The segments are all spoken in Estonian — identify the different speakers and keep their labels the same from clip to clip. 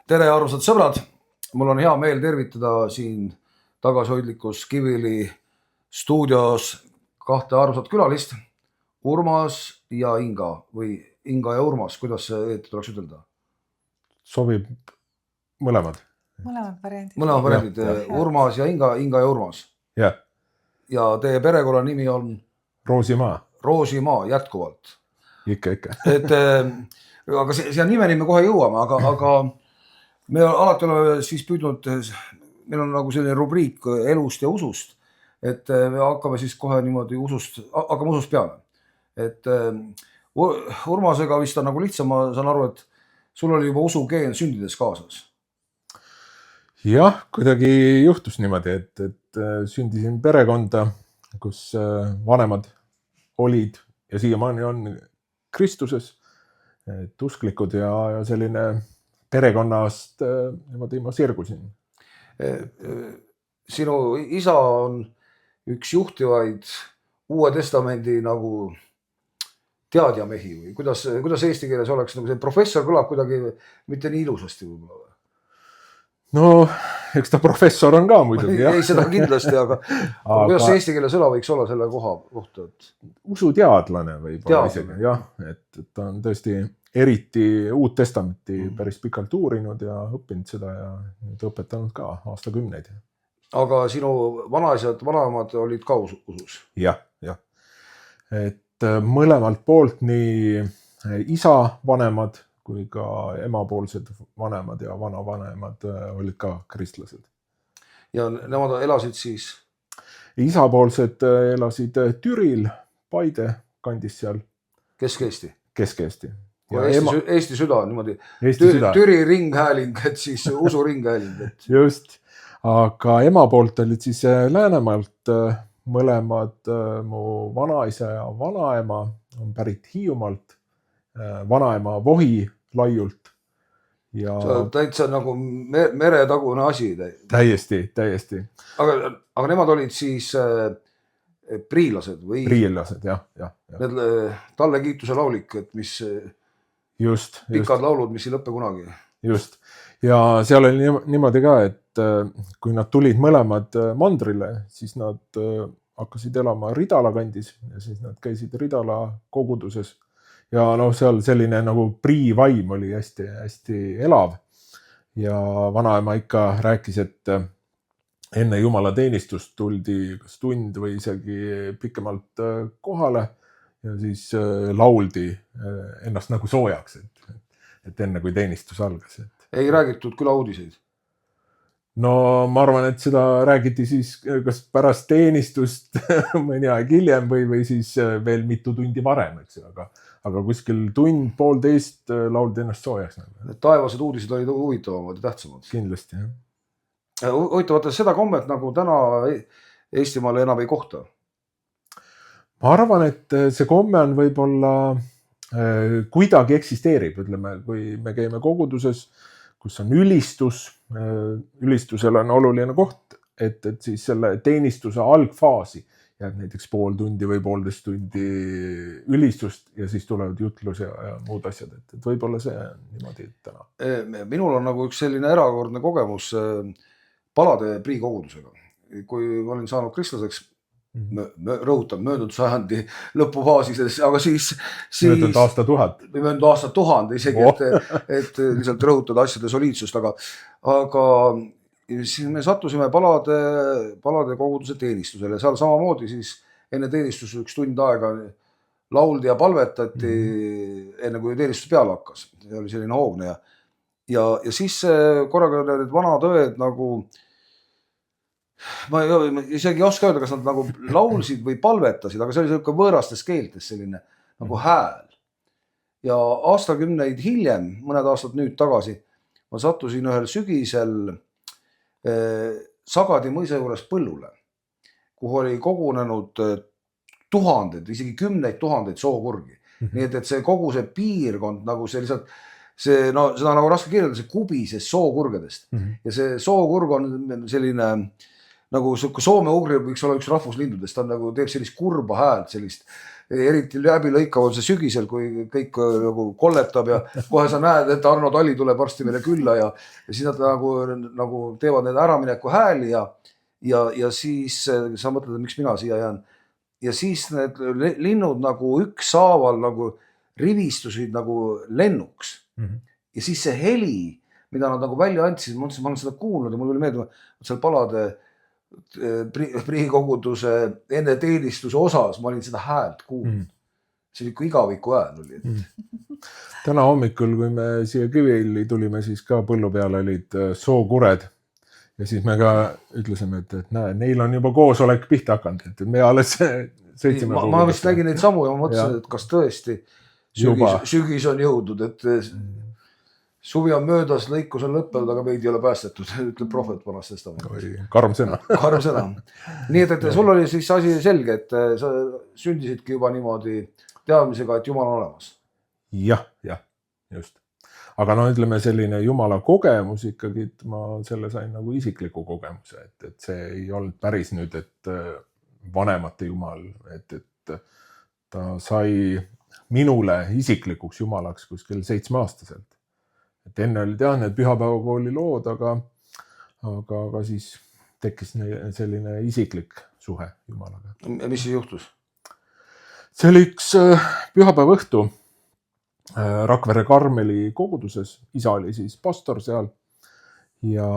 Speaker 1: Tere, armsad sõbrad! Mul on hea meel tervitada siin tagasihoidlikus Kiviõli stuudios kahte armsat külalist, Urmas ja Inga või Inga ja Urmas, kuidas see õieti tuleks ütelda?
Speaker 2: Sobib mõlemad.
Speaker 3: Mõlemad variandid.
Speaker 1: Mõlemad variandid, Urmas ja Inga, Inga ja Urmas.
Speaker 2: Jah.
Speaker 1: Ja teie perekonna nimi on?
Speaker 2: Roosimaa.
Speaker 1: Roosimaa, jätkuvalt.
Speaker 2: Ikka.
Speaker 1: Aga siia nimeni me kohe jõuame, aga me alati oleme siis püüdnud, meil on nagu selline rubriik elust ja usust, et me hakkame siis kohe niimoodi hakkame usust peale. Et Urmasega vist on nagu lihtsam, ma saan aru, et sul oli juba usugeen sündides kaasas.
Speaker 2: Jah, kuidagi juhtus niimoodi, et sündisin perekonda, kus vanemad olid ja siiamaani on Kristuses, et usklikud ja selline perekonnast niimoodi ma sirgusin.
Speaker 1: Sinu isa on üks juhtivaid Uue Testamendi nagu teadjamehi või kuidas eesti keeles oleks, nagu see professor kõlab kuidagi mitte nii ilusasti võib-olla?
Speaker 2: No, eks ta professor on ka muidugi.
Speaker 1: Ei, seda kindlasti, aga kuidas see eesti keele sõna võiks olla selle koha kohta?
Speaker 2: Usuteadlane võib-olla isegi, jah, et ta on tõesti eriti Uut Testamenti päris pikalt uurinud ja õppinud seda ja nüüd õpetanud ka aastakümneid.
Speaker 1: Aga sinu vanaisad, vanaemad olid ka usus?
Speaker 2: Jah. Et mõlemalt poolt nii isa vanemad kui ka emapoolsed vanemad ja vanavanemad olid ka kristlased.
Speaker 1: Ja nemad elasid siis?
Speaker 2: Isapoolsed elasid Türil, Paide kandis seal.
Speaker 1: Kesk-Eesti?
Speaker 2: Kesk-Eesti.
Speaker 1: Eesti süda niimoodi. Türi ringhääling, et siis usu ringhääling.
Speaker 2: Just, aga ema poolt olid siis Läänemaalt mõlemad mu vanaisa ja vanaema on pärit Hiiumaalt, vanaema Vohi laiult. Ja
Speaker 1: täitsa nagu meretagune asi.
Speaker 2: Täiesti.
Speaker 1: Aga nemad olid siis priilased või?
Speaker 2: Priilased, jah.
Speaker 1: Need talle kiituse laulik, et mis
Speaker 2: just.
Speaker 1: Pikad laulud, mis ei lõppe kunagi.
Speaker 2: Just. Ja seal oli niimoodi ka, et kui nad tulid mõlemad mandrile, siis nad hakkasid elama Ridala kandis ja siis nad käisid Ridala koguduses. Ja seal selline nagu priivaim oli hästi elav. Ja vanaema ikka rääkis, et enne Jumala teenistust tuldi kas tund või isegi pikemalt kohale ja siis lauldi ennast nagu soojaks, et enne kui teenistus algas.
Speaker 1: Ei räägitud küla uudiseid?
Speaker 2: No ma arvan, et seda räägiti siis kas pärast teenistust mõni aeg hiljem või siis veel mitu tundi varem, eks, aga kuskil tund, poolteist lauldi ennast soojaks.
Speaker 1: Taevased uudised olid huvitavamad ja tähtsamad.
Speaker 2: Kindlasti, jah.
Speaker 1: Huvitavate seda kommet nagu täna Eestimaale enam ei kohta?
Speaker 2: Ma arvan, et see komme on võib-olla kuidagi eksisteerib, ütleme, kui me käime koguduses, kus on ülistus, ülistusel on oluline koht, et siis selle teenistuse algfaasi jääb näiteks pool tundi või poolteist tundi ülistust ja siis tulevad jutlus ja muud asjad, et võib-olla see on niimoodi täna.
Speaker 1: Minul on nagu üks selline erakordne kogemus Palade priikogudusega. Kui ma olin saanud kristlaseks, rõhutan möödunud sajandi lõpufaasis, aga siis
Speaker 2: möödunud aastatuhat.
Speaker 1: Möödunud aastatuhand isegi, et lihtsalt rõhutada asjade soliidsust, aga siis me sattusime Palade koguduse teenistusele. Seal samamoodi siis enne teenistus üks tund aega lauldi ja palvetati enne kui teenistus peale hakkas. See oli selline hoogne ja siis korraga need vanad õed nagu ma isegi ei oska öelda, kas nad nagu laulsid või palvetasid, aga see oli selline võõrastes keeltes selline nagu hääl. Ja aastakümneid hiljem, mõned aastad nüüd tagasi, ma sattusin ühel sügisel Sagadi mõisa juures põllule, kuhu oli kogunenud tuhanded, isegi kümneid tuhandeid sookurgi. Nii et see kogu see piirkond nagu see lihtsalt, seda nagu raske kirjeldada, see kubises sookurgedest. Ja see sookurg on selline nagu Soome-ugri võiks olla üks rahvuslindudest, ta nagu teeb sellist kurba häält, sellist eriti läbilõikav on see sügisel, kui kõik nagu kolletab ja kohe sa näed, et Arno Tali tuleb varsti meile külla ja siis nad nagu teevad need äramineku hääli ja siis sa mõtled, et miks mina siia jään. Ja siis need linnud nagu ükshaaval nagu rivistusid nagu lennuks. Ja siis see heli, mida nad nagu välja andsid, ma olen seda kuulnud ja mul oli meeldima, et seal palade prihikoguduse enne teenistuse osas ma olin seda häält kuulnud. See oli ikka igaviku hääl oli.
Speaker 2: Täna hommikul, kui me siia Kiviõli tulime, siis ka põllu peal olid sookured ja siis me ka ütlesime, et näe, neil on juba koosolek pihta hakanud, et me alles sõitsime.
Speaker 1: Ma vist nägin neid samu ja ma mõtlesin, et kas tõesti sügis on jõudnud, et suvi on möödas, lõikus on lõppenud, aga meid ei ole päästetud, ütleb prohvet Vanas Testamendis.
Speaker 2: Karm sõna.
Speaker 1: Karm sõna. Nii et sul oli siis asi selge, et sa sündisidki juba niimoodi teadmisega, et Jumal on olemas.
Speaker 2: Jah, just. Aga no ütleme selline Jumala kogemus ikkagi, et ma selle sain nagu isikliku kogemuse, et see ei olnud päris nüüd, et vanemate Jumal, et ta sai minule isiklikuks Jumalaks kuskil 7-aastaselt. Et enne oli teadne, et pühapäevakooli lood, aga siis tekkis selline isiklik suhe Jumalaga.
Speaker 1: Mis siis juhtus?
Speaker 2: See oli üks pühapäeva õhtu Rakvere Karmeli koguduses. Isa oli siis pastor seal ja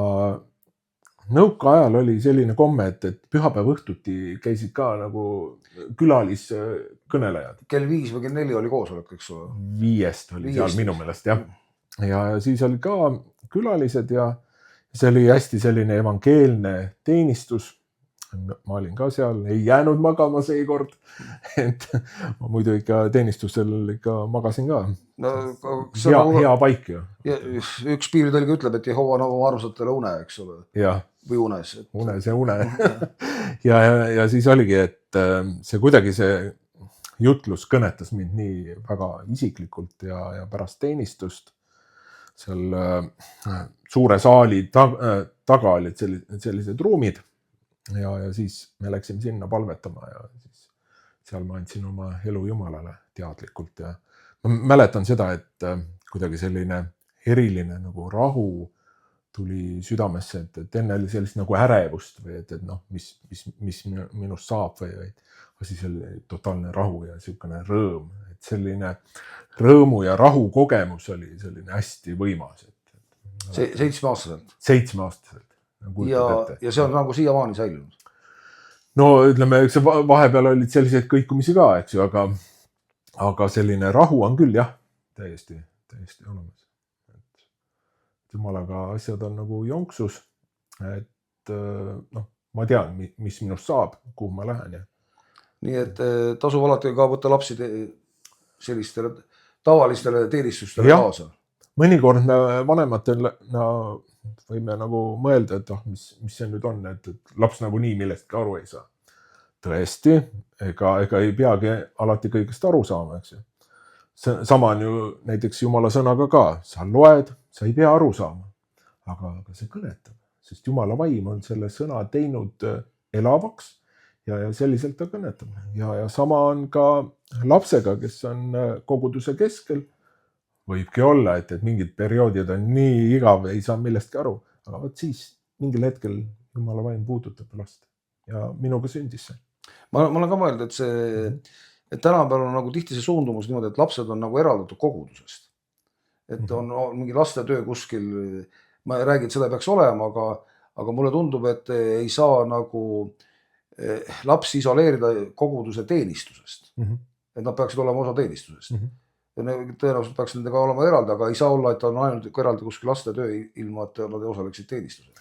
Speaker 2: nõukaajal oli selline komme, et pühapäeva õhtuti käisid ka nagu külaliskõnelejad.
Speaker 1: Kell 5 või kell 4 oli koosolek, eks ole?
Speaker 2: 5 oli seal minu meelest, jah. Ja siis oli ka külalised ja see oli hästi selline evangeelne teenistus. Ma olin ka seal, ei jäänud magama seekord, et ma muidu ikka teenistusel ikka magasin ka.
Speaker 1: No,
Speaker 2: hea paik ju.
Speaker 1: Üks piiritõlge ütleb, et Jehova on oma armsatele une, eks ole?
Speaker 2: Jah.
Speaker 1: Või unes.
Speaker 2: Unes ja une. ja siis oligi, et see kuidagi see jutlus kõnetas mind nii väga isiklikult ja pärast teenistust seal suure saali taga olid sellised ruumid ja siis me läksime sinna palvetama ja siis seal ma andsin oma elu Jumalale teadlikult ja ma mäletan seda, et kuidagi selline eriline nagu rahu tuli südamesse, et enne oli sellist nagu ärevust või et noh, mis minust saab või siis oli totaalne rahu ja niisugune rõõm, et selline rõõmu ja rahu kogemus oli selline hästi võimas.
Speaker 1: 7-aastaselt?
Speaker 2: 7-aastaselt.
Speaker 1: Ja see on nagu siiamaani säilinud?
Speaker 2: No ütleme, eks vahepeal olid sellised kõikumisi ka, eks ju, aga selline rahu on küll jah, täiesti olemas. Jumalaga asjad on nagu jonksus, et noh, ma tean, mis minust saab, kuhu ma lähen.
Speaker 1: Nii et tasub alati ka võtta lapsi sellistele tavalistele teenistustele kaasa.
Speaker 2: Mõnikord me vanematel võime nagu mõelda, et mis see nüüd on, et laps nagu nii millestki aru ei saa. Tõesti, ega ei peagi alati kõigest aru saama, eks ju. Sama on ju näiteks Jumala sõnaga ka. Sa loed, sa ei pea aru saama, aga see kõnetab, sest Jumala vaim on selle sõna teinud elavaks ja selliselt ta kõnetab. Ja sama on ka lapsega, kes on koguduse keskel. Võibki olla, et mingid perioodid on nii igav, ei saa millestki aru, aga võt siis mingil hetkel Jumala vaim puudutab last ja minuga sündis see.
Speaker 1: Ma olen ka mõelnud, et tänapäeval on nagu tihti see suundumus niimoodi, et lapsed on nagu eraldatud kogudusest. Et on mingi lastetöö kuskil, ma ei räägi, et seda peaks olema, aga mulle tundub, et ei saa nagu lapsi isoleerida koguduse teenistusest. Et nad peaksid olema osa teenistusest. Tõenäoliselt peaks nendega olema eraldi, aga ei saa olla, et on ainult eraldi kuskil lastetöö ilma, et nad osaleksid teenistusel.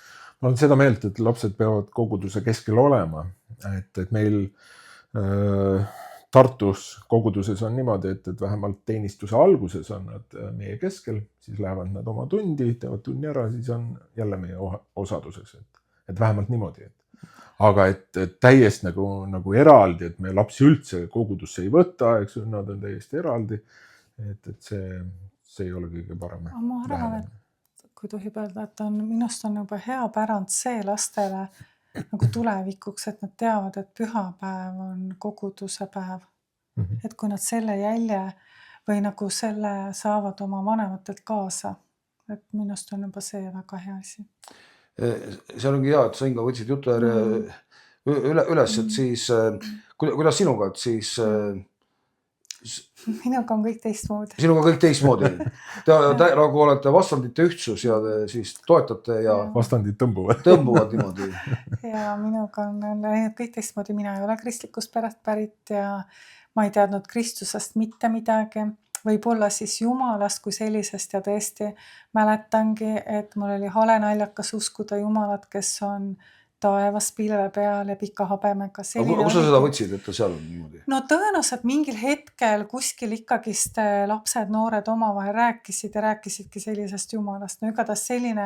Speaker 2: Ma olen seda meelt, et lapsed peavad koguduse keskel olema, et meil Tartus koguduses on niimoodi, et vähemalt teenistuse alguses on nad meie keskel, siis lähevad nad oma tundi, teevad tunni ära, siis on jälle meie osaduses, et vähemalt niimoodi. Aga et täiesti nagu eraldi, et me lapsi üldse kogudusse ei võta, eks nad on täiesti eraldi, et see ei ole kõige parem.
Speaker 3: Ma arvan, et kui tohib öelda, et minust on juba hea pärand see lastele nagu tulevikuks, et nad teavad, et pühapäev on koguduse päev. et kui nad selle jälje või nagu selle saavad oma vanematelt kaasa, et minust on juba see väga hea asi.
Speaker 1: See ongi hea, et sa Inga võtsid jutu üles, et siis kuidas sinuga, et siis
Speaker 3: Minuga on kõik teistmoodi.
Speaker 1: sinuga kõik teistmoodi. Te nagu olete vastandite ühtsus ja te siis toetate ja
Speaker 2: Vastandid tõmbuvad.
Speaker 1: tõmbuvad niimoodi.
Speaker 3: Ja minuga on läinud kõik teistmoodi. Mina ei ole kristlikust perest pärit ja ma ei teadnud Kristusest mitte midagi. Võib-olla siis Jumalast kui sellisest ja tõesti mäletangi, et mul oli hale naljakas uskuda Jumalat, kes on taevas pilve peal ja pika habemega.
Speaker 1: Aga kus sa seda võtsid, et ta seal on niimoodi?
Speaker 3: No tõenäoliselt mingil hetkel kuskil ikkagist lapsed, noored omavahel rääkisid ja rääkisidki sellisest Jumalast. No igatahes selline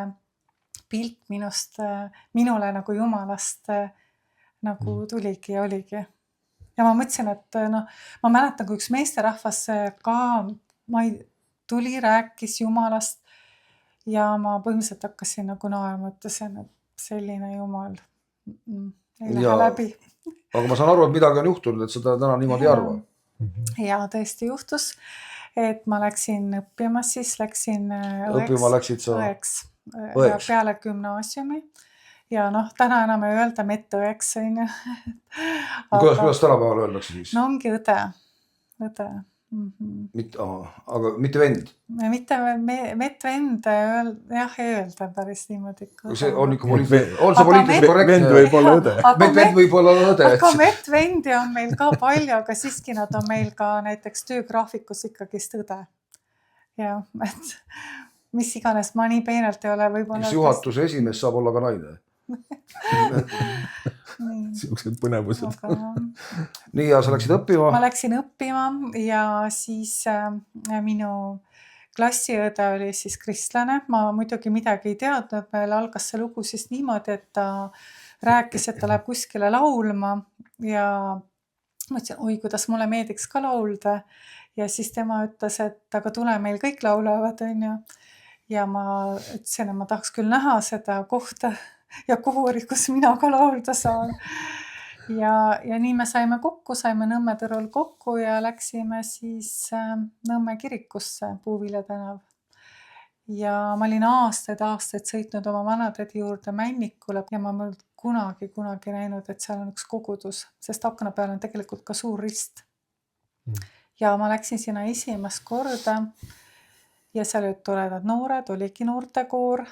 Speaker 3: pilt minule nagu Jumalast nagu tuligi ja oligi. Ja ma mõtlesin, et ma mäletan, kui üks meesterahvas ka tuli, rääkis Jumalast ja ma põhimõtteliselt hakkasin nagu naerma, ütlesin, et selline Jumal ei lähe läbi.
Speaker 1: Aga ma saan aru, et midagi on juhtunud, et seda täna niimoodi ei arva.
Speaker 3: Ja tõesti juhtus, et ma läksin õppima, siis läksin
Speaker 1: Õppima läksid sa
Speaker 3: õeks. Peale gümnaasiumi. Ja täna enam ei öelda medõeks.
Speaker 1: Kuidas tänapäeval öeldakse siis?
Speaker 3: No ongi õde.
Speaker 1: Aga mitte vend?
Speaker 3: Mitte medvend, jah, ei öelda päris niimoodi.
Speaker 1: See on ikka poliitiliselt korrektne.
Speaker 2: Vend võib olla õde.
Speaker 1: Vend võib olla õde.
Speaker 3: Aga medvendi on meil ka palju, aga siiski nad on meil ka näiteks töögraafikus ikkagist õde. Ja, et mis iganes ma nii peenelt ei ole võib-olla.
Speaker 1: Mis juhatuse esimees saab olla ka naine?
Speaker 2: Siuksed põnevused.
Speaker 1: Nii, ja sa läksid õppima?
Speaker 3: Ma läksin õppima ja siis minu klassiõde oli siis kristlane. Ma muidugi midagi ei teadnud. Meil algas see lugu siis niimoodi, et ta rääkis, et ta läheb kuskile laulma ja mõtlesin, oi, kuidas mulle meeldiks ka laulda. Ja siis tema ütles, et aga tule, meil kõik laulavad, on ju. Ja ma ütlesin, et ma tahaks küll näha seda kohta ja koori, kus mina ka laulda saan. Ja nii me saime Nõmme Tõrul kokku ja läksime siis Nõmme kirikusse, Puuvilja tänav. Ja ma olin aastaid sõitnud oma vanatädi juurde Männikule ja ma kunagi näinud, et seal on üks kogudus, sest akna peal on tegelikult ka suur rist. Ja ma läksin sinna esimest korda ja seal olid toredad noored, oligi noortekoor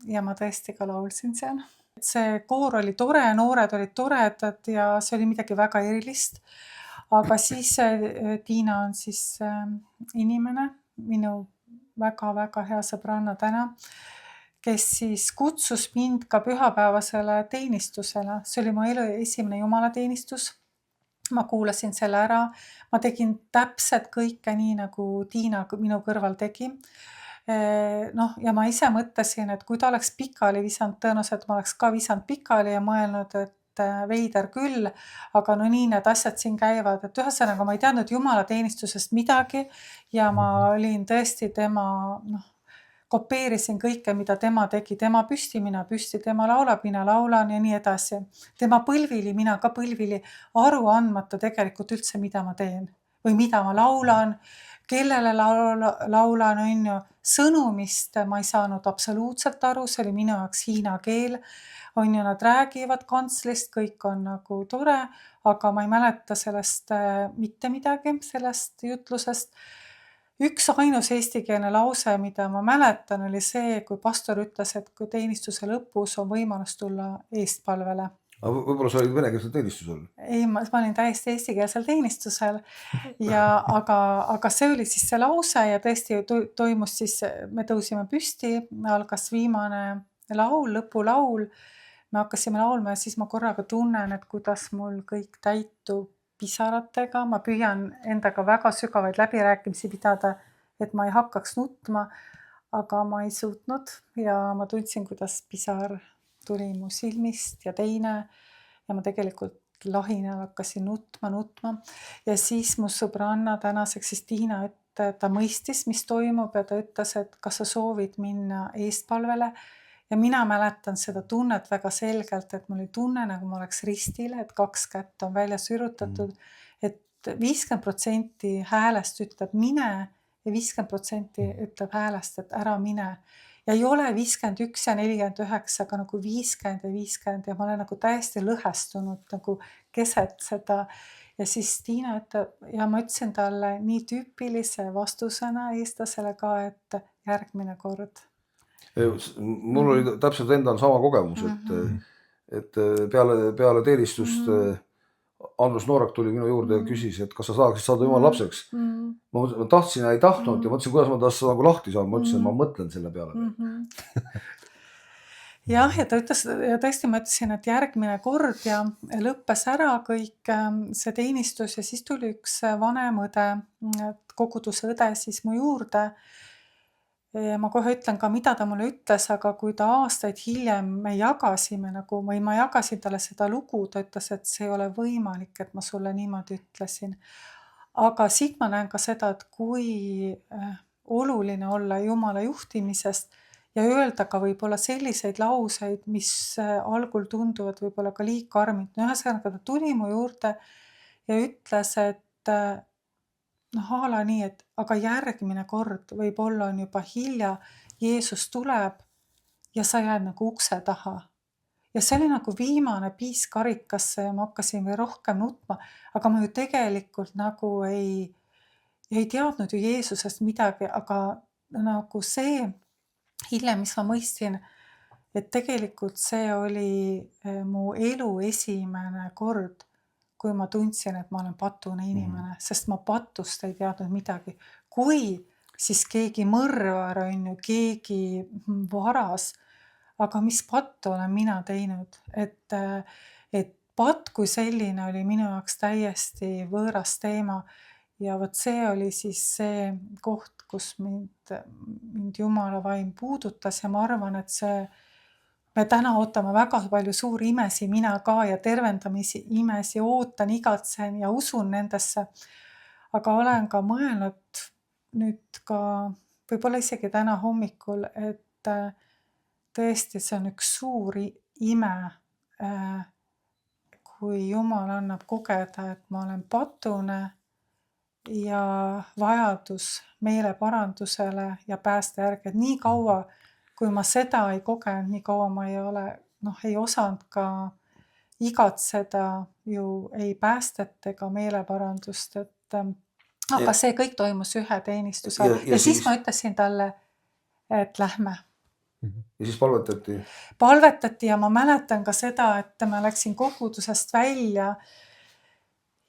Speaker 3: ja ma tõesti ka laulsin seal. See koor oli tore, noored olid toredad ja see oli midagi väga erilist. Aga siis Tiina on siis inimene, minu väga-väga hea sõbranna täna, kes siis kutsus mind ka pühapäevasele teenistusele. See oli mu elu esimene jumalateenistus. Ma kuulasin selle ära. Ma tegin täpselt kõike nii, nagu Tiina minu kõrval tegi. Ja ma ise mõtlesin, et kui ta oleks pikali visanud, tõenäoliselt ma oleks ka visanud pikali ja mõelnud, et veider küll, aga nii need asjad siin käivad. Et ühesõnaga ma ei teadnud jumalateenistusest midagi ja ma olin tõesti tema, kopeerisin kõike, mida tema tegi. Tema püsti, mina püsti, tema laulab, mina laulan ja nii edasi. Tema põlvili, mina ka põlvili, aru andmata tegelikult üldse, mida ma teen või mida ma laulan, kellele laulan, on ju, sõnumist ma ei saanud absoluutselt aru, see oli minu jaoks hiina keel, on ju, nad räägivad kantslist, kõik on nagu tore, aga ma ei mäleta sellest mitte midagi, sellest jutlusest. Üks ainus eestikeelne lause, mida ma mäletan, oli see, kui pastor ütles, et kui teenistuse lõpus on võimalus tulla eestpalvele.
Speaker 1: Võib-olla sa olid venekeelsel teenistusel?
Speaker 3: Ei, ma olin täiesti eestikeelsel teenistusel, aga see oli siis see lause ja tõesti toimus siis, me tõusime püsti, algas viimane laul, lõpulaul, me hakkasime laulma ja siis ma korraga tunnen, et kuidas mul kõik täitub pisaratega, ma püüan endaga väga sügavaid läbirääkimisi pidada, et ma ei hakkaks nutma, aga ma ei suutnud ja ma tundsin, kuidas pisar tuli mu silmist ja teine ja ma tegelikult lahinal hakkasin nutma ja siis mu sõbranna tänaseks siis Tiina, et ta mõistis, mis toimub ja ta ütles, et kas sa soovid minna eestpalvele ja mina mäletan seda tunnet väga selgelt, et mul oli tunne, nagu ma oleks ristil, et 2 kätt on välja sürutatud, et et 50% häälest ütleb mine ja 50% ütleb häälest, et ära mine. Ja ei ole 51 ja 49, aga nagu 50 ja 50 ja ma olen nagu täiesti lõhestunud nagu keset seda. Ja siis Tiina ütleb ja ma ütlesin talle nii tüüpilise vastusena eestlasele ka, et järgmine kord.
Speaker 1: Mul oli täpselt endal sama kogemus, et peale teenistust Andrus Noorak tuli minu juurde ja küsis, et kas sa saaksid saada Jumala lapseks. Ma tahtsin ja ei tahtnud ja mõtlesin, kuidas ma taas nagu lahti saan. Ma ütlesin, ma mõtlen selle peale.
Speaker 3: Jah, ja ta ütles, ja tõesti ma ütlesin, et järgmine kord ja lõppes ära kõik see teenistus ja siis tuli üks vanem õde, koguduse õde siis mu juurde. Ja ma kohe ütlen ka, mida ta mulle ütles, aga kui ta aastaid hiljem me jagasime nagu, või ma jagasin talle seda lugu, ta ütles, et see ei ole võimalik, et ma sulle niimoodi ütlesin. Aga siit ma näen ka seda, et kui oluline olla Jumala juhtimisest ja öelda ka võib-olla selliseid lauseid, mis algul tunduvad võib-olla ka liig karmid. Ühesõnaga ta tuli mu juurde ja ütles, et ala nii, et aga järgmine kord võib-olla on juba hilja, Jeesus tuleb ja sa jääd nagu ukse taha. Ja see oli nagu viimane piis karikasse ja ma hakkasin või rohkem nutma, aga ma ju tegelikult nagu ei teadnud ju Jeesusest midagi, aga nagu see hiljem, mis ma mõistsin, et tegelikult see oli mu elu esimene kord, kui ma tundsin, et ma olen patune inimene, sest ma patust ei teadnud midagi. Kui siis keegi mõrvar on ju, keegi varas, aga mis pattu olen mina teinud, et patt kui selline oli minu jaoks täiesti võõras teema ja vot see oli siis see koht, kus mind Jumala vaim puudutas ja ma arvan, et me täna ootame väga palju suuri imesi, mina ka ja tervendamisi imesi ootan, igatsen ja usun nendesse. Aga olen ka mõelnud nüüd ka, võib-olla isegi täna hommikul, et tõesti see on üks suur ime, kui Jumal annab kogeda, et ma olen patune ja vajadus meeleparandusele ja pääste järgi, et nii kaua, kui ma seda ei kogenud, nii kaua ma ei osanud ka igatseda ju ei päästet ega meeleparandust, aga see kõik toimus ühe teenistuse ja siis ma ütlesin talle, et lähme.
Speaker 1: Ja siis palvetati?
Speaker 3: Palvetati ja ma mäletan ka seda, et ma läksin kogudusest välja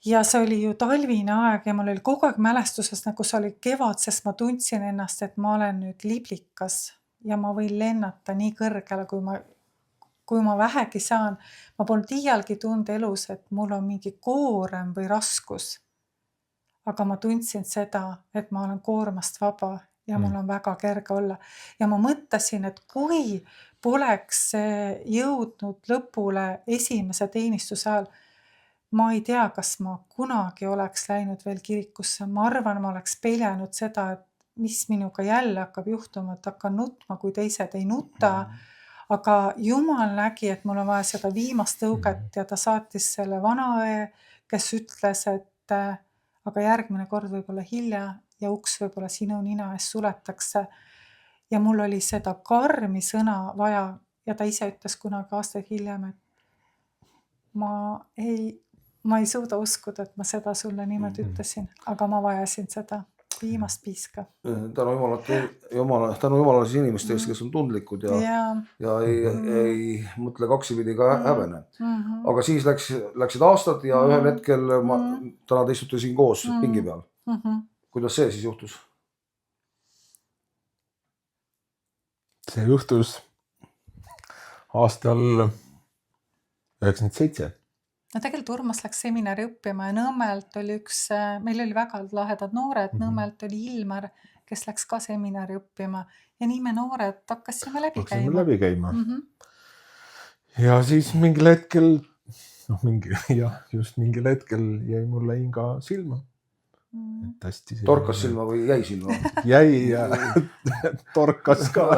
Speaker 3: ja see oli ju talvine aeg ja mul oli kogu aeg mälestuses, nagu see oli kevad, sest ma tundsin ennast, et ma olen nüüd liblikas ja ma võin lennata nii kõrgele, kui ma vähegi saan. Ma polnud iialgi tundnud elus, et mul on mingi koorem või raskus. Aga ma tundsin seda, et ma olen koormast vaba ja mul on väga kerge olla. Ja ma mõtlesin, et kui poleks jõudnud lõpule esimese teenistuse ajal, ma ei tea, kas ma kunagi oleks läinud veel kirikusse. Ma arvan, ma oleks peljanud seda, et mis minuga jälle hakkab juhtuma, et hakkan nutma, kui teised ei nuta. Aga Jumal nägi, et mul on vaja seda viimast tõuget ja ta saatis selle vanaõe, kes ütles, et aga järgmine kord võib-olla hilja ja uks võib-olla sinu nina ees suletakse. Ja mul oli seda karmi sõna vaja ja ta ise ütles kunagi aastaid hiljem, et ma ei suuda uskuda, et ma seda sulle niimoodi ütlesin, aga ma vajasin seda viimast piiska.
Speaker 1: Tänu Jumalale siis inimeste ees, kes on tundlikud ja ei mõtle kaksipidi ka häbene. Aga siis läksid aastad ja ühel hetkel täna te istute siin koos pingi peal. Kuidas see siis juhtus?
Speaker 2: See juhtus aastal 97.
Speaker 3: No tegelikult Urmas läks seminari õppima ja Nõmmelt oli meil oli väga lahedad noored, Nõmmelt oli Ilmar, kes läks ka seminari õppima ja nii me noored hakkasime läbi käima.
Speaker 2: Ja siis mingil hetkel, mingil hetkel jäi mulle Inga silma.
Speaker 1: Torkas silma või jäi silma?
Speaker 2: Jäi ja torkas ka.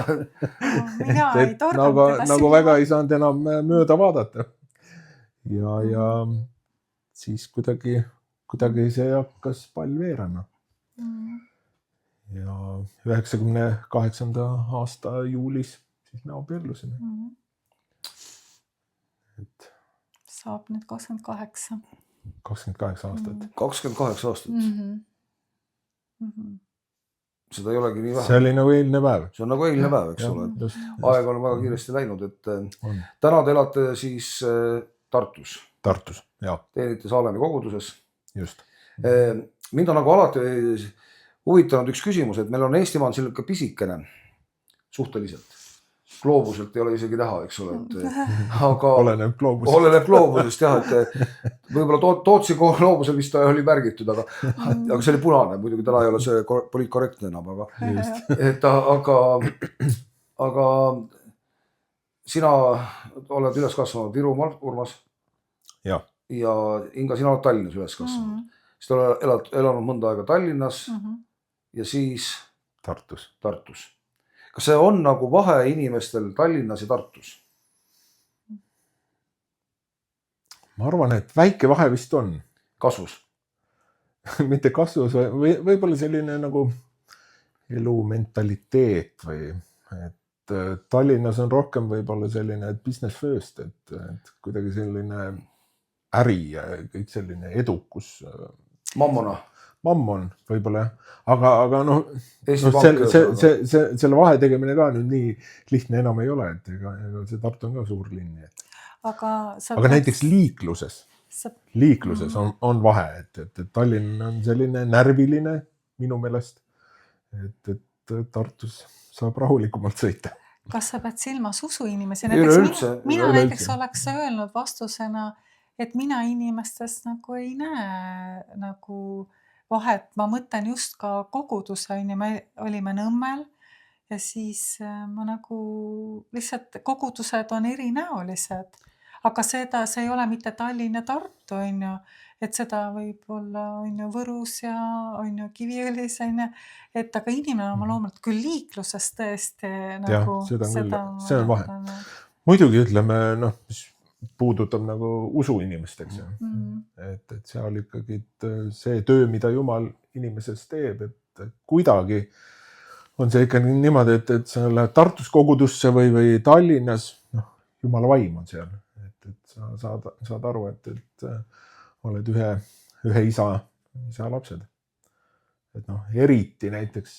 Speaker 3: Mina ei torkanud teda silma.
Speaker 2: Nagu väga ei saanud enam mööda vaadata. Ja siis kuidagi kuidagi see hakkas pall veerema. Ja 98. aasta juulis siis me abiellusime. Et
Speaker 3: saab nüüd 28.
Speaker 2: 28 aastat.
Speaker 1: 28 aastat. Seda ei olegi nii vähe.
Speaker 2: See oli nagu eilne päev.
Speaker 1: See on nagu eilne päev, eks ole. Aeg on väga kiiresti läinud, et täna te elate siis Tartus.
Speaker 2: Tartus, jah.
Speaker 1: Teenite Saalemi koguduses.
Speaker 2: Just.
Speaker 1: Mind on nagu alati huvitanud üks küsimus, et meil on Eestimaa on selline pisikene suhteliselt. Gloobuselt ei ole isegi näha, eks ole. Aga
Speaker 2: oleneb gloobusest.
Speaker 1: Oleneb gloobusest, jah. Et võib-olla Tootsi gloobusel vist oli märgitud, aga see oli punane. Muidugi täna ei ole see poliitkorrektne enam. Aga sina oled üles kasvanud Virumaal, Urmas.
Speaker 2: Ja
Speaker 1: Inga, sina oled Tallinnas üles kasvanud. Siis te oled elanud mõnda aega Tallinnas ja siis
Speaker 2: Tartus.
Speaker 1: Kas see on nagu vahe inimestel Tallinnas ja Tartus?
Speaker 2: Ma arvan, et väike vahe vist on.
Speaker 1: Kasvus?
Speaker 2: Mitte kasvus, võib-olla selline nagu elu mentaliteet või et Tallinnas on rohkem võib-olla selline business first, et kuidagi selline äri ja kõik selline edukus. Mammon võib-olla, aga selle vahe tegemine ka nüüd nii lihtne enam ei ole, et ega see Tartu on ka suur linn. Aga näiteks liikluses on vahe, et Tallinn on selline närviline minu meelest, et Tartus saab rahulikumalt sõita.
Speaker 3: Kas sa pead silmas usuinimesi? Mina näiteks oleks öelnud vastusena, et mina inimestest nagu ei näe nagu vahet, ma mõtlen just ka koguduse, me olime Nõmmel ja siis ma nagu lihtsalt kogudused on erinäolised, aga see ei ole mitte Tallinn ja Tartu, et seda võib olla Võrus ja Kiviõlis, et aga inimene on loomult küll liikluses tõesti nagu
Speaker 2: see on vahe. Muidugi ütleme, mis puudutab nagu usuinimesteks. Et seal ikkagi see töö, mida Jumal inimesest teeb, et kuidagi on see ikkagi niimoodi, et sa lähed Tartus kogudusse või Tallinnas, Jumala vaim on seal. Et sa saad aru, et oled ühe isa lapsed. Et eriti näiteks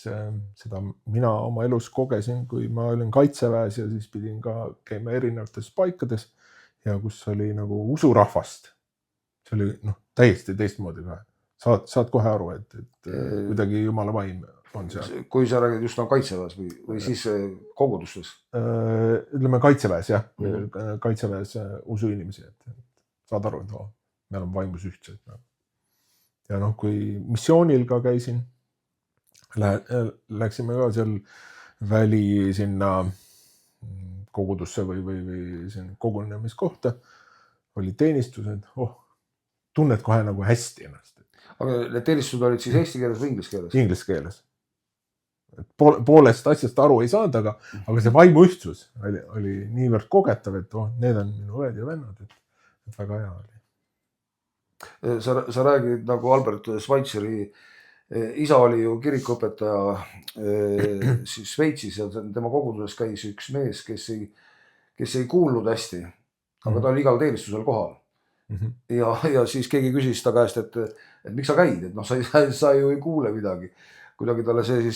Speaker 2: seda mina oma elus kogesin, kui ma olin kaitseväes ja siis pidin ka käima erinevates paikades ja kus oli nagu usurahvast. See oli täiesti teistmoodi ka. Saad kohe aru, et kuidagi Jumala vaim on seal.
Speaker 1: Kui sa räägid just kaitseväes või siis kogudustes?
Speaker 2: Ütleme kaitseväes, jah. Kaitseväes usuinimesi. Saad aru, et me oleme vaimus ühtsed. Ja kui missioonil ka käisin, läksime ka seal väli sinna kogudusse või kogunemiskohta, oli teenistused, tunned kohe nagu hästi ennast.
Speaker 1: Aga need teenistused olid siis eesti keeles või inglise keeles?
Speaker 2: Inglise keeles. Poolest asjast aru ei saanud, aga see vaimuühtsus oli niivõrd kogetav, et need on minu õed ja vennad, et väga hea oli.
Speaker 1: Sa räägid nagu Albert Schweitzeri isa oli ju kirikuõpetaja siis Šveitsis ja tema koguduses käis üks mees, kes ei kuulnud hästi, aga ta oli igal teenistusel kohal. Ja siis keegi küsis ta käest, et miks sa käid, et sa ju ei kuule midagi. Kuidagi talle see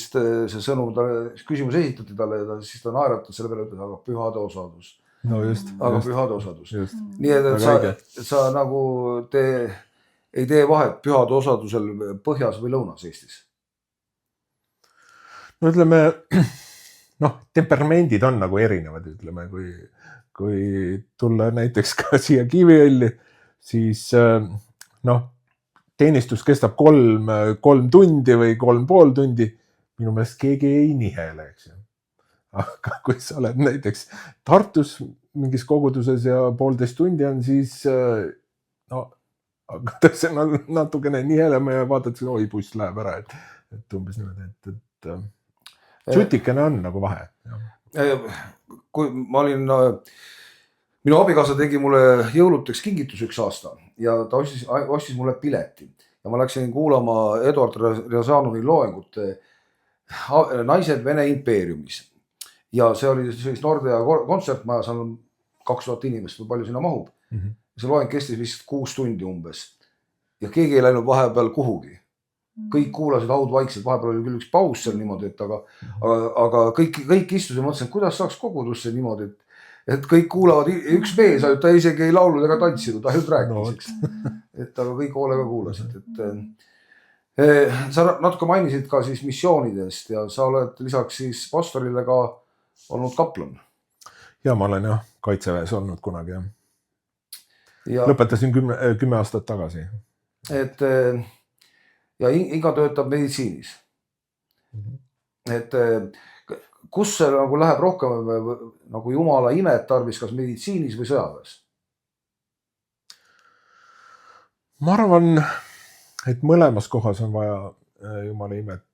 Speaker 1: sõnum, küsimus esitati talle ja siis ta naeratas selle peale, et aga pühade osadus. Aga pühade osadus. Nii et sa nagu ei tee vahet pühade osadusel põhjas või lõunas Eestis?
Speaker 2: No ütleme, temperamendid on nagu erinevad, ütleme, kui tulla näiteks ka siia Kiviõlli, siis teenistus kestab 3 tundi või 3,5 tundi, minu meelest keegi ei nihele, eks. Aga kui sa oled näiteks Tartus mingis koguduses ja 1,5 tundi on, siis aga see on natukene nihelema ja vaatad, et oi, buss läheb ära, et umbes niimoodi, et sutikene on nagu vahe.
Speaker 1: Kui ma olin, minu abikaasa tegi mulle jõuluteks kingitus üks aasta ja ta ostis mulle pileti ja ma läksin kuulama Eduard Rjazanovi loengut Naised Vene impeeriumis. Ja see oli siis Nordea kontsertmaja, seal on 2000 inimest või palju sinna mahub. See loeng kestis vist 6 tundi umbes. Ja keegi ei läinud vahepeal kuhugi. Kõik kuulasid haudvaikselt, vahepeal oli küll üks paus seal niimoodi, et aga kõik istusid ja mõtlesin, kuidas saaks kogudusse niimoodi, et kõik kuulavad, üks mees, ta isegi ei laulnud ega tantsinud, ta ainult rääkis, et aga kõik hoolega kuulasid. Sa natuke mainisid ka siis missioonidest ja sa oled lisaks siis pastorile ka olnud kaplan.
Speaker 2: Ja ma olen jah kaitseväes olnud kunagi jah. Lõpetasin 10 aastat tagasi. Ja Inga töötab meditsiinis. Et kus see nagu läheb rohkem nagu jumala imet tarvis, kas meditsiinis või sõjaväes? Ma arvan, et mõlemas kohas on vaja jumala imet.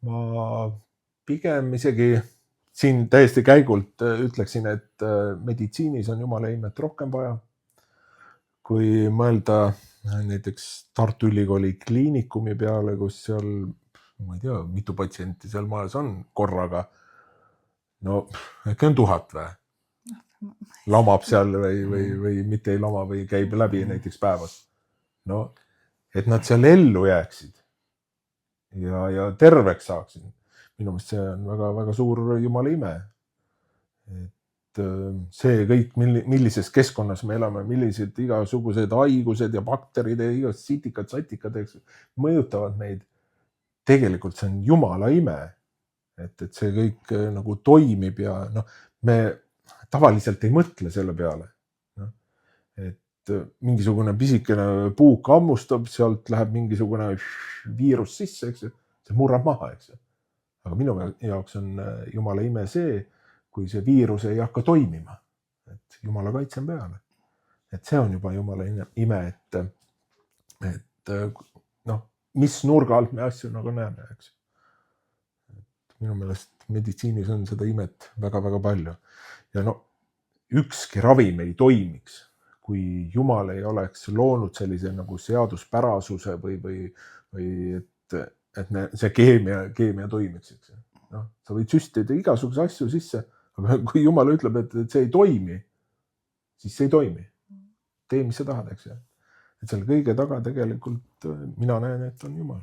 Speaker 2: Ma pigem isegi siin täiesti käigult ütleksin, et meditsiinis on jumala imet rohkem vaja. Kui mõelda näiteks Tartu Ülikooli kliinikumi peale, kus seal, ma ei tea, mitu patsienti seal majas on korraga. No, äkki on 1000 või? Lamab seal või mitte ei lama või käib läbi näiteks päevas. No, et nad seal ellu jääksid ja terveks saaksid. Minu meelest see on väga, väga suur jumala ime. See kõik, millises keskkonnas me elame, millised igasugused haigused ja bakterid ja igasugused sitikad, satikad mõjutavad meid. Tegelikult see on jumala ime, et see kõik nagu toimib ja me tavaliselt ei mõtle selle peale. Et mingisugune pisikene puuk ammustab, sealt läheb mingisugune viirus sisse, eks, see murrab maha, eks. Aga minu jaoks on jumala ime see, kui see viirus ei hakka toimima, et jumala kaitse on peale. Et see on juba jumala ime, et mis nurga alt me asju nagu näeme, eks. Minu meelest meditsiinis on seda imet väga, väga palju. Ja ükski ravim ei toimiks, kui jumal ei oleks loonud sellise nagu seaduspärasuse või et see keemia toimiks, eks. Sa võid süstida igasuguse asju sisse, aga kui jumal ütleb, et see ei toimi, siis see ei toimi. Tee, mis sa tahad, eks. Et selle kõige taga tegelikult mina näen, et on jumal.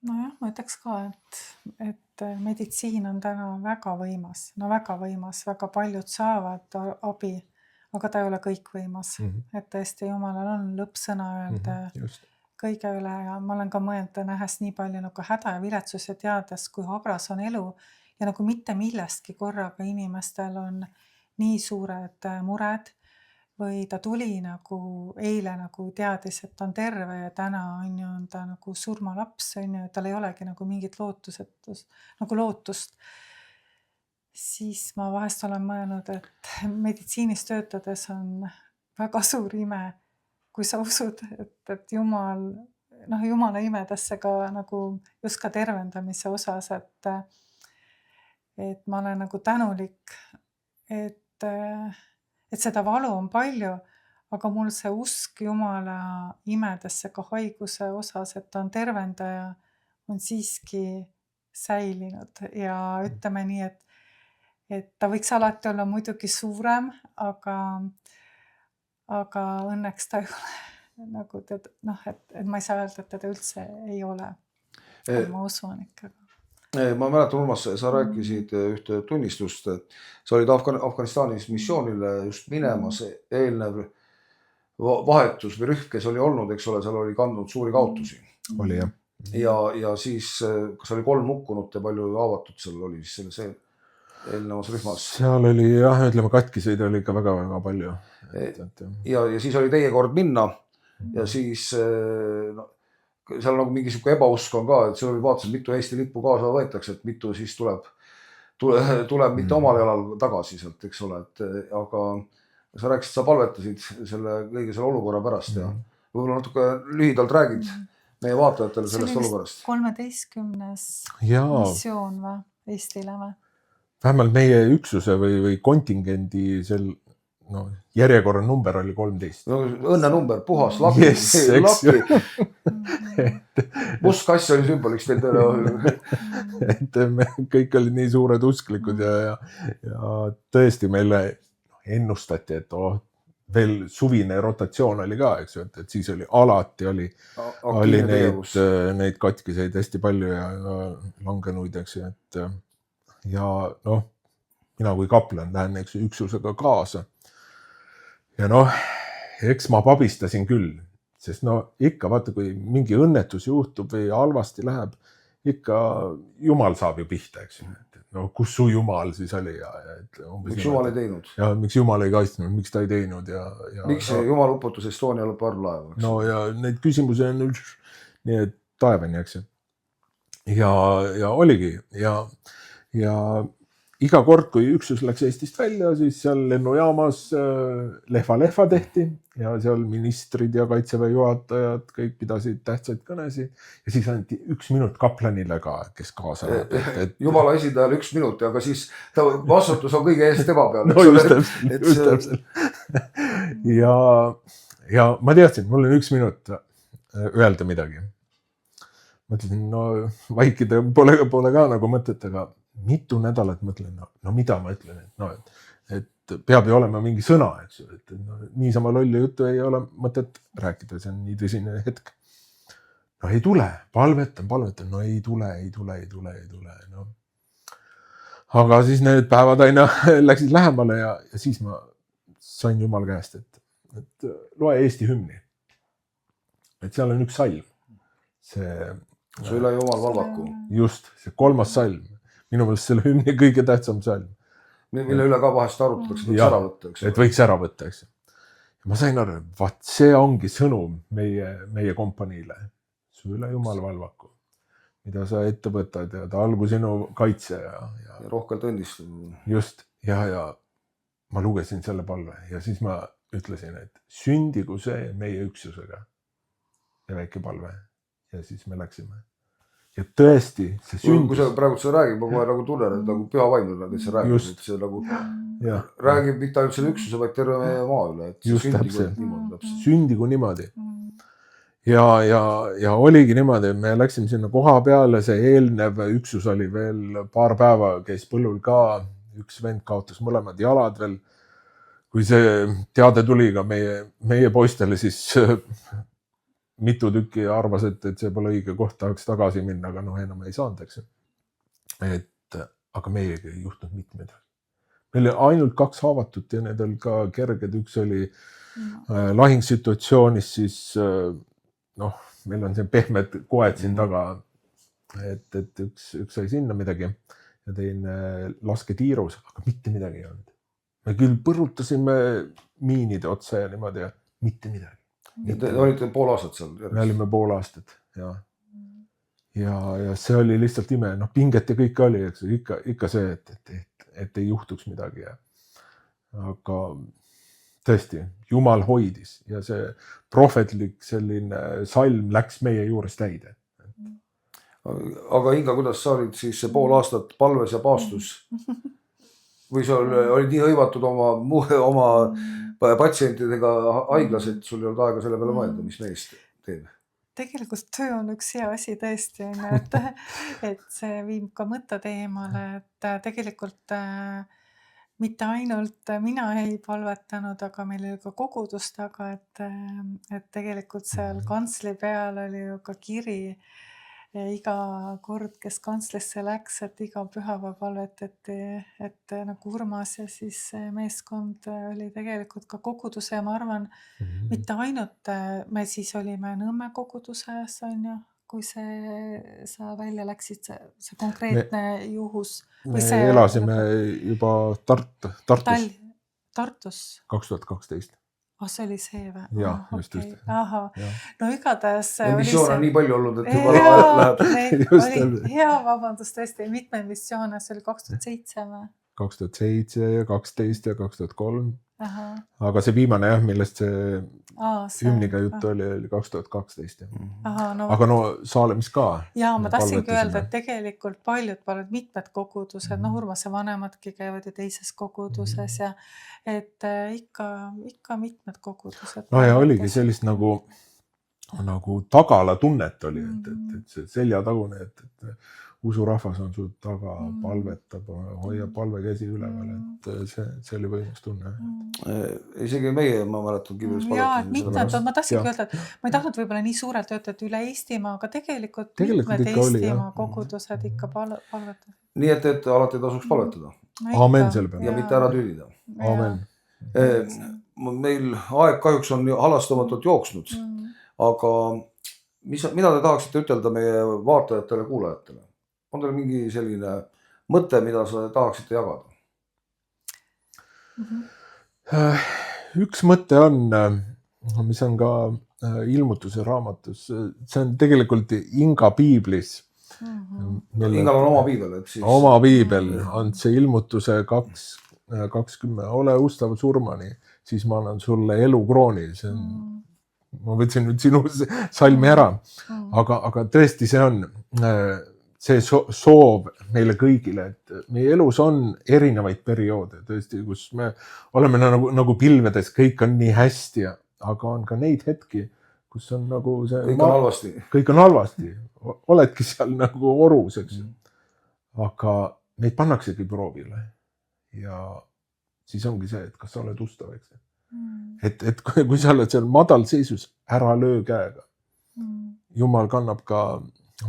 Speaker 3: Nojah, ma ütleks ka, et meditsiin on täna väga võimas. Väga võimas, väga paljud saavad abi, aga ta ei ole kõik võimas. Et tõesti jumalal on lõppsõna öelda kõige üle ja ma olen ka mõelda nähes nii palju nagu häda ja viletsus ja teades, kui habras on elu ja nagu mitte millestki korraga inimestel on nii suured mured või ta tuli nagu eile nagu teadis, et ta on terve ja täna on ta nagu surmalaps, tal ei olegi nagu mingit lootust. Siis ma vahest olen mõelnud, et meditsiinis töötades on väga suur ime, kui sa usud, et jumala imedesse ka nagu just ka tervendamise osas, et ma olen nagu tänulik, et seda valu on palju, aga mul see usk jumala imedesse ka haiguse osas, et ta on tervendaja, on siiski säilinud ja ütleme nii, et ta võiks alati olla muidugi suurem, aga õnneks ta ei ole nagu et ma ei saa öelda, et teda üldse ei ole. Ma usun ikka.
Speaker 1: Ma mäletan, Urmas, sa rääkisid ühte tunnistust, et sa olid Afganistanis missioonile just minemas, eelnev vahetus või rühm, kes oli olnud, eks ole, seal oli kandnud suuri kaotusi.
Speaker 2: Oli jah.
Speaker 1: Ja siis, kas oli 3 hukkunut ja palju haavatud seal oli siis selles eelnevas rühmas?
Speaker 2: Seal oli jah, ütleme katkiseid oli ikka väga, väga palju.
Speaker 1: Ja siis oli teie kord minna ja siis seal nagu mingisugune ebausk on ka, et seal oli vaatasid, mitu Eesti lippu kaasa võetakse, et mitu siis tuleb mitte omal jalal tagasi sealt, eks ole, aga sa rääkisid, sa palvetasid kõige selle olukorra pärast ja võib-olla natuke lühidalt räägid meie vaatajatele sellest olukorrast.
Speaker 3: 13. missioon või Eestile või?
Speaker 2: Vähemalt meie üksuse või kontingendi no järjekorra number oli 13.
Speaker 1: no, õnnenumber, puhas, laki,
Speaker 2: Yes, eks ju.
Speaker 1: must kass oli sümboliks teil tõele.
Speaker 2: Et me kõik olid nii suured usklikud ja tõesti meile ennustati, et veel suvine rotatsioon oli ka, eks ju, et siis oli alati oli neid katkiseid hästi palju ja langenuid, eks ju, et ja noh, mina kui kaplan lähen eks üksusega kaasa. Ja noh, eks ma pabistasin küll, sest no ikka vaata, kui mingi õnnetus juhtub või halvasti läheb, ikka Jumal saab ju pihta, eks ju. No kus su Jumal siis oli?
Speaker 1: Miks Jumal ei teinud?
Speaker 2: Ja miks Jumal ei kaitsnud, miks ta ei teinud?
Speaker 1: Miks Jumal uputus Estoniale parvlaeva?
Speaker 2: No ja neid küsimusi on nii, et taevani, eks ju. Ja oligi. Ja iga kord, kui üksus läks Eestist välja, siis seal lennujaamas lehva tehti ja seal ministrid ja kaitseväe juhatajad kõik pidasid tähtsaid kõnesid ja siis anti 1 minut kaplanile ka, kes kaasa läheb.
Speaker 1: Jumala esindajal 1 minut, aga siis ta vastutus on kõige eest tema peal.
Speaker 2: No just täpselt. Ja ma teadsin, mul on 1 minut öelda midagi. Mõtlesin, no vaikida pole ka nagu mõtet, aga mitu nädalat mõtlen, no mida ma ütlen, et peab ju olema mingi sõna, eks ju, et niisama lolli juttu ei ole mõtet rääkida, see on nii tõsine hetk. No ei tule, palvetan, no ei tule. No. Aga siis need päevad aina läksid lähemale ja siis ma sain Jumal käest, et loe Eesti hümni. Et seal on 1 salm. See
Speaker 1: üle Jumal valvaku.
Speaker 2: Just, see 3. salm. Minu meelest selle hümni kõige tähtsam salm.
Speaker 1: Mille üle ka vahest arutatakse, võiks ära võtta.
Speaker 2: Et võiks ära võtta, eks. Ma sain aru, vaat see ongi sõnum meie kompaniile. Su üle Jumal valvaku. Mida sa ette võtad ja ta olgu sinu kaitse. Ja
Speaker 1: rohkelt õnnistab.
Speaker 2: Just, ja ma lugesin selle palve ja siis ma ütlesin, et sündigu see meie üksusega. Ja väike palve. Ja siis me läksime. Ja tõesti, see sündis.
Speaker 1: Kui sa praegu räägib, ma kohe nagu tunnen, et nagu püha vaimul, et see räägib.
Speaker 2: Just.
Speaker 1: See nagu räägib mitte ainult selle üksuse, vaid terve meie maa üle.
Speaker 2: Just täpselt. Sündigu niimoodi. Ja oligi niimoodi, me läksime sinna koha peale, see eelnev üksus oli veel paar päeva, käis põllul ka, 1 vend kaotas mõlemad jalad veel. Kui see teade tuli ka meie poistele, siis mitu tükki arvas, et see pole õige koht, tahaks tagasi minna, aga enam ei saanud, eks. Aga meiega ei juhtunud mitte midagi. Meil oli ainult 2 haavatut ja need olid ka kerged. Üks oli lahingsituatsioonis, siis meil on see pehmed koed siin taga, et üks sai sinna midagi ja teine lasketiirus, aga mitte midagi ei olnud. Me küll põrutasime miinide otsa ja niimoodi ja mitte midagi.
Speaker 1: Te olite pool aastat seal?
Speaker 2: Me olime pool aastat, ja see oli lihtsalt ime. Pinget ja kõik oli, eks, ikka see, et ei juhtuks midagi. Aga tõesti, Jumal hoidis ja see prohvetlik selline salm läks meie juures täide.
Speaker 1: Aga Inga, kuidas sa olid siis see pool aastat palves ja paastus? Või sa olid nii hõivatud oma patsientidega haiglas, et sul ei olnud aega selle peale mõelda, mis meest teeb?
Speaker 3: Tegelikult töö on üks hea asi tõesti, et see viib ka mõtted eemale, et tegelikult mitte ainult mina ei palvetanud, aga meil oli ka kogudus taga, et tegelikult seal kantsli peal oli ju ka kiri iga kord, kes kantslisse läks, et iga pühava palvetati, et nagu Urmas ja siis meeskond oli tegelikult ka koguduse ja ma arvan, mitte ainult, me siis olime Nõmme koguduses, on ju, kui sa välja läksid, see konkreetne juhus.
Speaker 2: Me elasime juba
Speaker 3: Tartus.
Speaker 2: 2012.
Speaker 3: See oli see või?
Speaker 2: Jah, just.
Speaker 3: Aha. No igatahes
Speaker 1: missioon on nii palju olnud, et juba läheb.
Speaker 3: Hea, vabandust, tõesti, mitmed missioone, see oli 2007 või?
Speaker 2: 2007 ja 12 ja 2003.
Speaker 3: ahah,
Speaker 2: Aga see viimane jah, millest see
Speaker 3: see,
Speaker 2: hümniga juttu oli 2012.
Speaker 3: ahah, no
Speaker 2: Aga no Saalemis ka.
Speaker 3: ja ma
Speaker 2: me
Speaker 3: tahtsingi öelda,
Speaker 2: palvetasime.
Speaker 3: et tegelikult paljud mitmed kogudused, noh, Urmase vanemadki käivad ju teises koguduses ja et ikka mitmed kogudused.
Speaker 2: No ja oligi sellist nagu tagala tunnet oli, et see seljatagune, et usurahvas on su taga, palvetab, hoiab palvekäsi üleval, et see oli võimas tunne.
Speaker 1: Isegi meie, ma mäletan, Kiviõlis
Speaker 3: ja, et
Speaker 1: palvetasime
Speaker 3: mitmed, ma tahtsingi
Speaker 2: Jah.
Speaker 3: öelda, et ma ei tahtnud võib-olla nii suurelt öelda, et üle Eestimaa, aga tegelikult
Speaker 2: Tegelikult
Speaker 3: mitmed
Speaker 2: ikka oli,
Speaker 3: Eestimaa
Speaker 2: jah.
Speaker 3: kogudused ikka palvetasid.
Speaker 1: Nii et alati tasuks palvetada
Speaker 3: No
Speaker 2: Aamen selle peale.
Speaker 1: ja mitte ära tüülida.
Speaker 2: Aamen.
Speaker 1: Meil aeg kahjuks on halastamatult jooksnud, aga mida te tahaksite ütelda meie vaatajatele, kuulajatele? On teil mingi selline mõte, mida sa tahaksite jagada?
Speaker 2: Üks mõte on, mis on ka ilmutuse raamatus, see on tegelikult Inga piiblis.
Speaker 1: Ingal on oma piibel, et siis...
Speaker 2: Oma piibel on see ilmutuse 20, ole ustav surmani, siis ma annan sulle elukrooni. Ma võtsin nüüd sinu salmi ära, aga tõesti see on see soov meile kõigile, et meie elus on erinevaid perioode, tõesti, kus me oleme nagu pilvedes, kõik on nii hästi, aga on ka neid hetki, kus on nagu see...
Speaker 1: Kõik on halvasti.
Speaker 2: Kõik on halvasti. Oledki seal nagu orus, eks. Aga neid pannaksegi proovile. Ja siis ongi see, et kas sa oled ustav, eks. Et kui sa oled seal madal seisus, ära löö käega. Jumal kannab ka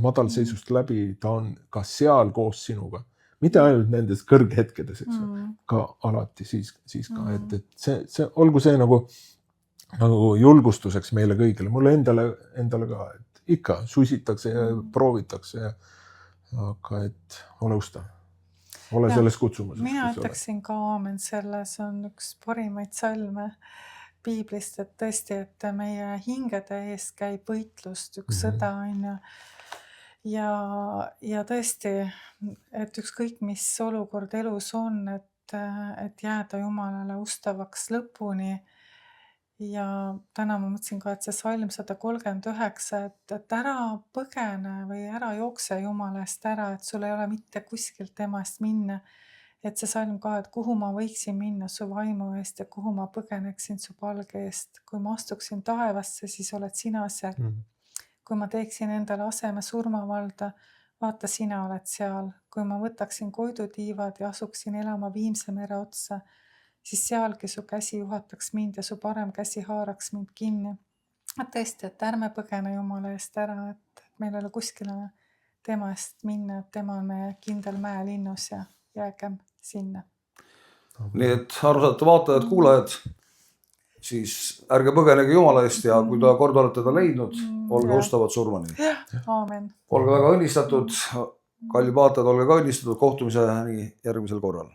Speaker 2: madalseisust läbi, ta on ka seal koos sinuga. Mitte ainult nendes kõrghetkedes, eks, ka alati siis ka. Et see, olgu see nagu julgustuseks meile kõigile. Mulle endale ka, et ikka susitakse ja proovitakse. Aga et ole ustav. Ole selles kutsumuseks.
Speaker 3: Mina ütleksin ka aamen selle, see on üks parimaid salme piiblist, et tõesti, et meie hingede eest käib võitlust, üks sõda on ja tõesti, et ükskõik mis olukord elus on, et jääda Jumalale ustavaks lõpuni. Ja täna ma mõtlesin ka, et see salm 139, et ära põgene või ära jookse Jumala eest ära, et sul ei ole mitte kuskilt tema eest minna. Et see salm ka, et kuhu ma võiksin minna su vaimu eest ja kuhu ma põgeneksin su palge eest. Kui ma astuksin taevasse, siis oled sina seal. Kui ma teeksin endale aseme surmavalda, vaata, sina oled seal. Kui ma võtaksin koidutiivad ja asuksin elama Viimse mere otsa, siis sealgi su käsi juhataks mind ja su parem käsi haaraks mind kinni. Et tõesti, et ärme põgene Jumala eest ära, et meil ei ole kuskile tema eest minna, et tema on meie kindel mäelinnus ja jäägem sinna.
Speaker 1: Nii et arvusate vaatajad, kuulajad, siis ärge põgenege Jumala eest ja kui ta kord olete ta leidnud, olge ustavad surmani.
Speaker 3: Aamen.
Speaker 1: Olge väga õnnistatud, kallid vaatajad, olge ka õnnistatud, kohtumiseni järgmisel korral.